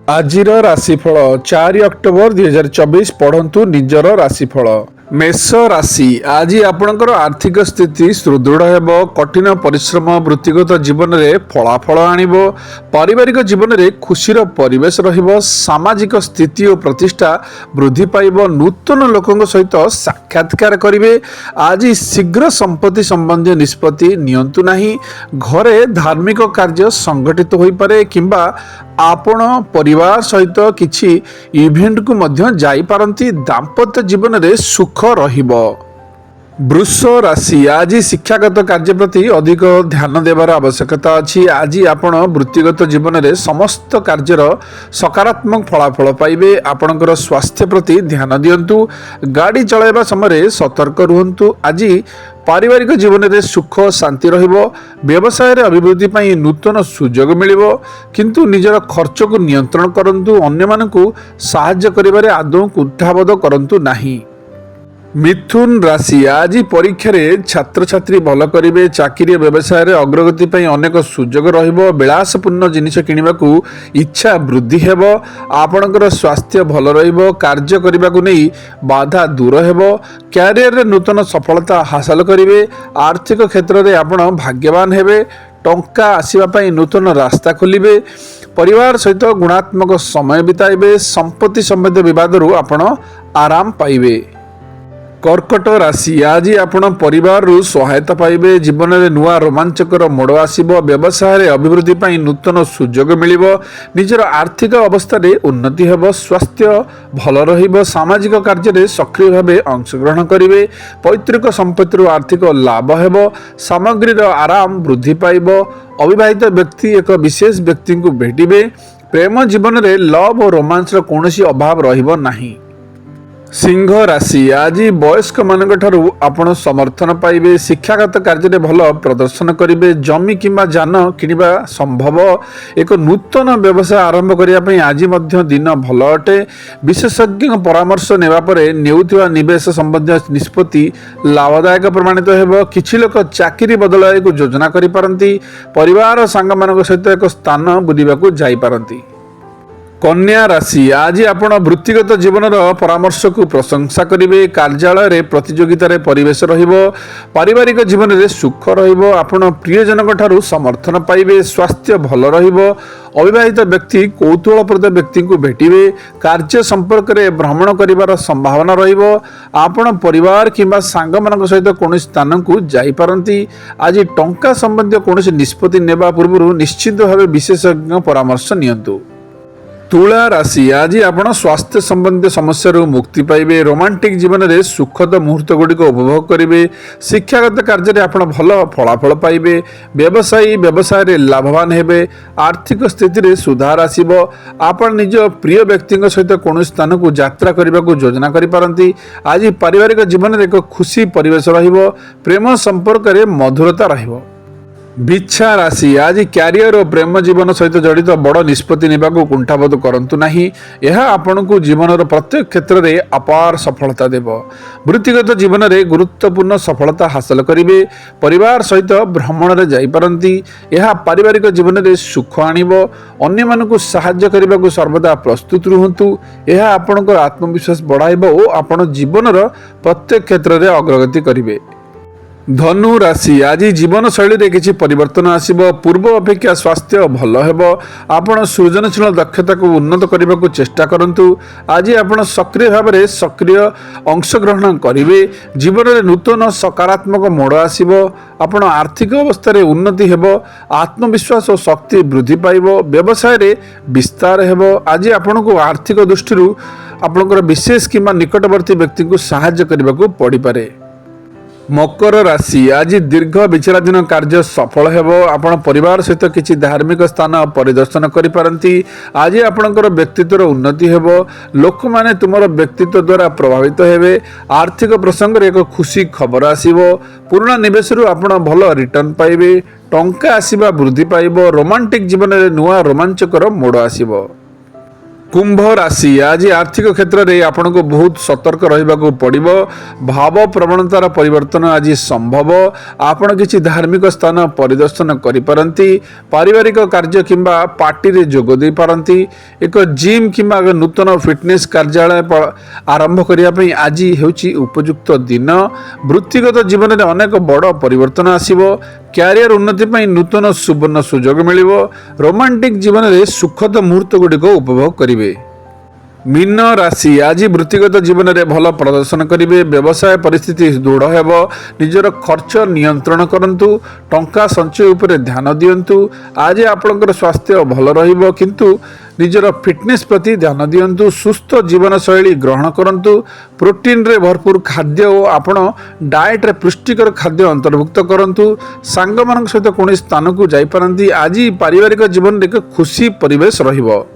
ଆଜିର ରାଶିଫଳ 4 ଅକ୍ଟୋବର 2024 ପଢ଼ନ୍ତୁ ନିଜର ରାଶିଫଳ। ମେଷ ରାଶି, ଆଜି ଆପଣଙ୍କର ଆର୍ଥିକ ସ୍ଥିତି ସୁଦୃଢ଼ ହେବ। କଠିନ ପରିଶ୍ରମ ବୃତ୍ତିଗତ ଜୀବନରେ ଫଳାଫଳ ଆଣିବ। ପାରିବାରିକ ଜୀବନରେ ଖୁସିର ପରିବେଶ ରହିବ। ସାମାଜିକ ସ୍ଥିତି ଓ ପ୍ରତିଷ୍ଠା ବୃଦ୍ଧି ପାଇବ। ନୂତନ ଲୋକଙ୍କ ସହିତ ସାକ୍ଷାତକାର କରିବେ। ଆଜି ଶୀଘ୍ର ସମ୍ପତ୍ତି ସମ୍ବନ୍ଧୀୟ ନିଷ୍ପତ୍ତି ନିଅନ୍ତୁ ନାହିଁ। ଘରେ ଧାର୍ମିକ କାର୍ଯ୍ୟ ସଂଗଠିତ ହୋଇପାରେ କିମ୍ବା ଆପଣ ପରିବାର ସହିତ କିଛି ଇଭେଣ୍ଟକୁ ମଧ୍ୟ ଯାଇପାରନ୍ତି। ଦାମ୍ପତ୍ୟ ଜୀବନରେ ସୁଖ ରହିବ। ବୃଷ ରାଶି, ଆଜି ଶିକ୍ଷାଗତ କାର୍ଯ୍ୟ ପ୍ରତି ଅଧିକ ଧ୍ୟାନ ଦେବାର ଆବଶ୍ୟକତା ଅଛି। ଆଜି ଆପଣ ବୃତ୍ତିଗତ ଜୀବନରେ ସମସ୍ତ କାର୍ଯ୍ୟର ସକାରାତ୍ମକ ଫଳାଫଳ ପାଇବେ। ଆପଣଙ୍କର ସ୍ୱାସ୍ଥ୍ୟ ପ୍ରତି ଧ୍ୟାନ ଦିଅନ୍ତୁ। ଗାଡ଼ି ଚଳାଇବା ସମୟରେ ସତର୍କ ରୁହନ୍ତୁ। ଆଜି ପାରିବାରିକ ଜୀବନରେ ସୁଖ ଶାନ୍ତି ରହିବ। ବ୍ୟବସାୟରେ ଅଭିବୃଦ୍ଧି ପାଇଁ ନୂତନ ସୁଯୋଗ ମିଳିବ, କିନ୍ତୁ ନିଜର ଖର୍ଚ୍ଚକୁ ନିୟନ୍ତ୍ରଣ କରନ୍ତୁ। ଅନ୍ୟମାନଙ୍କୁ ସାହାଯ୍ୟ କରିବାରେ ଆଦୌ କୁଣ୍ଠାବୋଧ କରନ୍ତୁ ନାହିଁ। ମିଥୁନ ରାଶି, ଆଜି ପରୀକ୍ଷାରେ ଛାତ୍ରଛାତ୍ରୀ ଭଲ କରିବେ। ଚାକିରି ଓ ବ୍ୟବସାୟରେ ଅଗ୍ରଗତି ପାଇଁ ଅନେକ ସୁଯୋଗ ରହିବ। ବିଳାସପୂର୍ଣ୍ଣ ଜିନିଷ କିଣିବାକୁ ଇଚ୍ଛା ବୃଦ୍ଧି ହେବ। ଆପଣଙ୍କର ସ୍ୱାସ୍ଥ୍ୟ ଭଲ ରହିବ। କାର୍ଯ୍ୟ କରିବାକୁ ନେଇ ବାଧା ଦୂର ହେବ। କ୍ୟାରିୟରରେ ନୂତନ ସଫଳତା ହାସଲ କରିବେ। ଆର୍ଥିକ କ୍ଷେତ୍ରରେ ଆପଣ ଭାଗ୍ୟବାନ ହେବେ। ଟଙ୍କା ଆସିବା ପାଇଁ ନୂତନ ରାସ୍ତା ଖୋଲିବେ। ପରିବାର ସହିତ ଗୁଣାତ୍ମକ ସମୟ ବିତାଇବେ। ସମ୍ପତ୍ତି ସମ୍ବନ୍ଧୀୟ ବିବାଦରୁ ଆପଣ ଆରାମ ପାଇବେ। କର୍କଟ ରାଶି, ଆଜି ଆପଣ ପରିବାରରୁ ସହାୟତା ପାଇବେ। ଜୀବନରେ ନୂଆ ରୋମାଞ୍ଚକର ମୋଡ଼ ଆସିବ। ବ୍ୟବସାୟରେ ଅଭିବୃଦ୍ଧି ପାଇଁ ନୂତନ ସୁଯୋଗ ମିଳିବ। ନିଜର ଆର୍ଥିକ ଅବସ୍ଥାରେ ଉନ୍ନତି ହେବ। ସ୍ୱାସ୍ଥ୍ୟ ଭଲ ରହିବ। ସାମାଜିକ କାର୍ଯ୍ୟରେ ସକ୍ରିୟ ଭାବେ ଅଂଶଗ୍ରହଣ କରିବେ। ପୈତୃକ ସମ୍ପତ୍ତିରୁ ଆର୍ଥିକ ଲାଭ ହେବ। ସାମଗ୍ରୀର ଆରାମ ବୃଦ୍ଧି ପାଇବ। ଅବିବାହିତ ବ୍ୟକ୍ତି ଏକ ବିଶେଷ ବ୍ୟକ୍ତିଙ୍କୁ ଭେଟିବେ। ପ୍ରେମ ଜୀବନରେ ଲଭ୍ ଓ ରୋମାନ୍ସର କୌଣସି ଅଭାବ ରହିବ ନାହିଁ। ସିଂହ ରାଶି, ଆଜି ବୟସ୍କମାନଙ୍କ ଠାରୁ ଆପଣ ସମର୍ଥନ ପାଇବେ। ଶିକ୍ଷାଗତ କାର୍ଯ୍ୟରେ ଭଲ ପ୍ରଦର୍ଶନ କରିବେ। ଜମି କିମ୍ବା ଯାନ କିଣିବା ସମ୍ଭବ। ଏକ ନୂତନ ବ୍ୟବସାୟ ଆରମ୍ଭ କରିବା ପାଇଁ ଆଜି ମଧ୍ୟ ଦିନ ଭଲ ଅଟେ। ବିଶେଷଜ୍ଞଙ୍କ ପରାମର୍ଶ ନେବା ପରେ ନେଉଥିବା ନିବେଶ ସମ୍ବନ୍ଧୀୟ ନିଷ୍ପତ୍ତି ଲାଭଦାୟକ ପ୍ରମାଣିତ ହେବ। କିଛି ଲୋକ ଚାକିରି ବଦଳାଇବାକୁ ଯୋଜନା କରିପାରନ୍ତି। ପରିବାର ଓ ସାଙ୍ଗମାନଙ୍କ ସହିତ ଏକ ସ୍ଥାନ ବୁଲିବାକୁ ଯାଇପାରନ୍ତି। କନ୍ୟା ରାଶି, ଆଜି ଆପଣ ବୃତ୍ତିଗତ ଜୀବନର ପରାମର୍ଶକୁ ପ୍ରଶଂସା କରିବେ। କାର୍ଯ୍ୟାଳୟରେ ପ୍ରତିଯୋଗିତାରେ ପରିବେଶ ରହିବ। ପାରିବାରିକ ଜୀବନରେ ସୁଖ ରହିବ। ଆପଣ ପ୍ରିୟଜନଙ୍କ ଠାରୁ ସମର୍ଥନ ପାଇବେ। ସ୍ୱାସ୍ଥ୍ୟ ଭଲ ରହିବ। ଅବିବାହିତ ବ୍ୟକ୍ତି କୌତୂହଳପ୍ରଦ ବ୍ୟକ୍ତିଙ୍କୁ ଭେଟିବେ। କାର୍ଯ୍ୟ ସମ୍ପର୍କରେ ଭ୍ରମଣ କରିବାର ସମ୍ଭାବନା ରହିବ। ଆପଣ ପରିବାର କିମ୍ବା ସାଙ୍ଗମାନଙ୍କ ସହିତ କୌଣସି ସ୍ଥାନକୁ ଯାଇପାରନ୍ତି। ଆଜି ଟଙ୍କା ସମ୍ବନ୍ଧୀୟ କୌଣସି ନିଷ୍ପତ୍ତି ନେବା ପୂର୍ବରୁ ନିଶ୍ଚିତ ଭାବେ ବିଶେଷଜ୍ଞ ପରାମର୍ଶ ନିଅନ୍ତୁ। ତୁଳା ରାଶି, ଆଜି ଆପଣ ସ୍ୱାସ୍ଥ୍ୟ ସମ୍ବନ୍ଧୀୟ ସମସ୍ୟାରୁ ମୁକ୍ତି ପାଇବେ। ରୋମାଣ୍ଟିକ ଜୀବନରେ ସୁଖଦ ମୁହୂର୍ତ୍ତ ଗୁଡ଼ିକ ଉପଭୋଗ କରିବେ। ଶିକ୍ଷାଗତ କାର୍ଯ୍ୟରେ ଆପଣ ଭଲ ଫଳାଫଳ ପାଇବେ। ବ୍ୟବସାୟରେ ଲାଭବାନ ହେବେ। ଆର୍ଥିକ ସ୍ଥିତିରେ ସୁଧାର ଆସିବ। ଆପଣ ନିଜ ପ୍ରିୟ ବ୍ୟକ୍ତିଙ୍କ ସହିତ କୌଣସି ସ୍ଥାନକୁ ଯାତ୍ରା କରିବାକୁ ଯୋଜନା କରିପାରନ୍ତି। ଆଜି ପାରିବାରିକ ଜୀବନରେ ଏକ ଖୁସି ପରିବେଶ ରହିବ। ପ୍ରେମ ସମ୍ପର୍କରେ ମଧୁରତା ରହିବ। ବିଛା ରାଶି, ଆଜି କ୍ୟାରିୟର ଓ ପ୍ରେମ ଜୀବନ ସହିତ ଜଡ଼ିତ ବଡ଼ ନିଷ୍ପତ୍ତି ନେବାକୁ କୁଣ୍ଠାବୋଧ କରନ୍ତୁ ନାହିଁ। ଏହା ଆପଣଙ୍କୁ ଜୀବନର ପ୍ରତ୍ୟେକ କ୍ଷେତ୍ରରେ ଅପାର ସଫଳତା ଦେବ। ବୃତ୍ତିଗତ ଜୀବନରେ ଗୁରୁତ୍ୱପୂର୍ଣ୍ଣ ସଫଳତା ହାସଲ କରିବେ। ପରିବାର ସହିତ ଭ୍ରମଣରେ ଯାଇପାରନ୍ତି। ଏହା ପାରିବାରିକ ଜୀବନରେ ସୁଖ ଆଣିବ। ଅନ୍ୟମାନଙ୍କୁ ସାହାଯ୍ୟ କରିବାକୁ ସର୍ବଦା ପ୍ରସ୍ତୁତ ରୁହନ୍ତୁ। ଏହା ଆପଣଙ୍କର ଆତ୍ମବିଶ୍ୱାସ ବଢ଼ାଇବ ଓ ଆପଣ ଜୀବନର ପ୍ରତ୍ୟେକ କ୍ଷେତ୍ରରେ ଅଗ୍ରଗତି କରିବେ। ଧନୁ ରାଶି, ଆଜି ଜୀବନଶୈଳୀରେ କିଛି ପରିବର୍ତ୍ତନ ଆସିବ। ପୂର୍ବ ଅପେକ୍ଷା ସ୍ୱାସ୍ଥ୍ୟ ଭଲ ହେବ। ଆପଣ ସୃଜନଶୀଳ ଦକ୍ଷତାକୁ ଉନ୍ନତ କରିବାକୁ ଚେଷ୍ଟା କରନ୍ତୁ। ଆଜି ଆପଣ ସକ୍ରିୟ ଭାବରେ ଅଂଶଗ୍ରହଣ କରିବେ। ଜୀବନରେ ନୂତନ ସକାରାତ୍ମକ ମୋଡ଼ ଆସିବ। ଆପଣ ଆର୍ଥିକ ଅବସ୍ଥାରେ ଉନ୍ନତି ହେବ। ଆତ୍ମବିଶ୍ୱାସ ଓ ଶକ୍ତି ବୃଦ୍ଧି ପାଇବ। ବ୍ୟବସାୟରେ ବିସ୍ତାର ହେବ। ଆଜି ଆପଣଙ୍କୁ ଆର୍ଥିକ ଦୃଷ୍ଟିରୁ ଆପଣଙ୍କର ବିଶେଷ କିମ୍ବା ନିକଟବର୍ତ୍ତୀ ବ୍ୟକ୍ତିଙ୍କୁ ସାହାଯ୍ୟ କରିବାକୁ ପଡ଼ିପାରେ। ମକର ରାଶି, ଆଜି ଦୀର୍ଘ ବିଚାରାଧୀନ କାର୍ଯ୍ୟ ସଫଳ ହେବ। ଆପଣ ପରିବାର ସହିତ କିଛି ଧାର୍ମିକ ସ୍ଥାନ ପରିଦର୍ଶନ କରିପାରନ୍ତି। ଆଜି ଆପଣଙ୍କର ବ୍ୟକ୍ତିତ୍ୱର ଉନ୍ନତି ହେବ। ଲୋକମାନେ ତୁମର ବ୍ୟକ୍ତିତ୍ୱ ଦ୍ୱାରା ପ୍ରଭାବିତ ହେବେ। ଆର୍ଥିକ ପ୍ରସଙ୍ଗରେ ଏକ ଖୁସି ଖବର ଆସିବ। ପୁରୁଣା ନିବେଶରୁ ଆପଣ ଭଲ ରିଟର୍ଣ୍ଣ ପାଇବେ। ଟଙ୍କା ଆସିବା ବୃଦ୍ଧି ପାଇବ। ରୋମାଣ୍ଟିକ ଜୀବନରେ ନୂଆ ରୋମାଞ୍ଚକର ମୋଡ଼ ଆସିବ। कुंभ राशि आज आर्थिक क्षेत्र में आपन को बहुत सतर्क रहा पड़ो। भाव प्रवणतार परिवर्तन आज संभव। आपण किसी धार्मिक स्थान परिदर्शन करिपारंती, पारिवारिक कार्य किंबा पार्टी रे जोग दे पारंती, एक जिम किंबा नूतन फिटनेस कार्यालय आरंभ करिया पई आज हेउची उपयुक्त दिन। वृत्तिगत जीवन में अनेक बड़ परिवर्तन आसीबो। क्यारियर उन्नति पई नूतन सुवर्ण सुजोग मिलिबो। रोमांटिक जीवन में सुखद मुहूर्त गुड़िक उपभोग करिवे। मीन राशि आज वृत्तिगत जीवन में भल प्रदर्शन करेंगे। व्यवसाय परिस्थिति दृढ़ हेब। निजर खर्च नियंत्रण करंतु, टंका संचय उपर ध्यान दियंतु। आज आपणकर स्वास्थ्य भल रहिबो, किंतु निजर फिटनेस प्रति ध्यान दियंतु। सुस्थ जीवन शैली ग्रहण करंतु। प्रोटीन रे भरपूर खाद्य और आपण डाएट रे पुष्टिकर खाद्य अंतर्भुक्त करंतु। सांग मान सहित कौन स्थान को जाई पारंती। आज पारिवारिक जीवन एक खुशी परिवेश रहिबो।